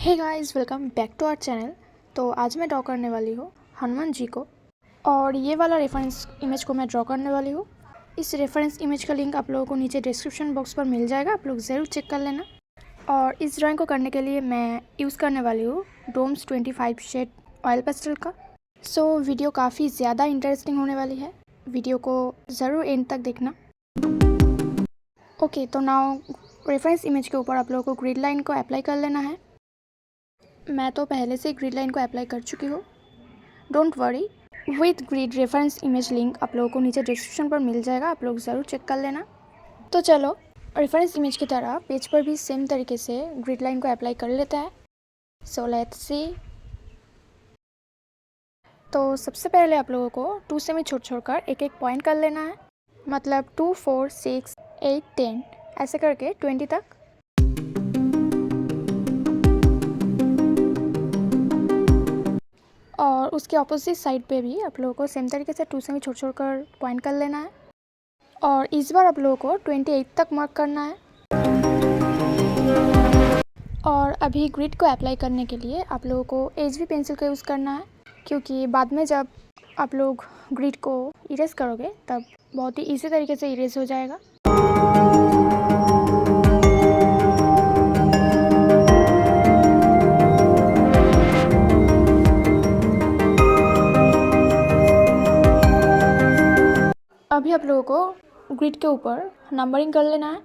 Hey guys, welcome back to our channel. तो आज मैं ड्रॉ करने वाली हूँ हनुमान जी को, और ये वाला रेफरेंस इमेज को मैं ड्रॉ करने वाली हूँ। इस रेफरेंस इमेज का लिंक आप लोगों को नीचे डिस्क्रिप्शन बॉक्स पर मिल जाएगा, आप लोग ज़रूर चेक कर लेना। और इस ड्राइंग को करने के लिए मैं यूज़ करने वाली हूँ डोम्स 25 शेड ऑयल पेस्टल का। सो वीडियो काफ़ी ज़्यादा इंटरेस्टिंग होने वाली है, वीडियो को ज़रूर एंड तक देखना। ओके, तो नाउ रेफरेंस इमेज के ऊपर आप लोगों को ग्रिड लाइन को अप्लाई कर लेना है। मैं तो पहले से ग्रिड लाइन को अप्लाई कर चुकी हूँ, don't worry. With grid reference image link आप लोगों को नीचे डिस्क्रिप्शन पर मिल जाएगा, आप लोग ज़रूर चेक कर लेना। तो चलो रेफरेंस इमेज की तरह पेज पर भी सेम तरीके से ग्रिड लाइन को अप्लाई कर लेता है। So let's see. तो सबसे पहले आप लोगों को 2 से में छोड़ एक एक पॉइंट कर लेना है, मतलब 2, 4, 6, 8, 10 ऐसे करके 20 तक। और उसके ऑपोजिट साइड पे भी आप लोगों को सेम तरीके से 2 से में छोड़ पॉइंट कर लेना है। और इस बार आप लोगों को 28 तक मार्क करना है। और अभी ग्रिड को अप्लाई करने के लिए आप लोगों को HB पेंसिल का यूज़ करना है, क्योंकि बाद में जब आप लोग ग्रिड को इरेज करोगे तब बहुत ही ईजी तरीके से इरेज हो जाएगा। अभी आप लोगों को ग्रिड के ऊपर नंबरिंग कर लेना है।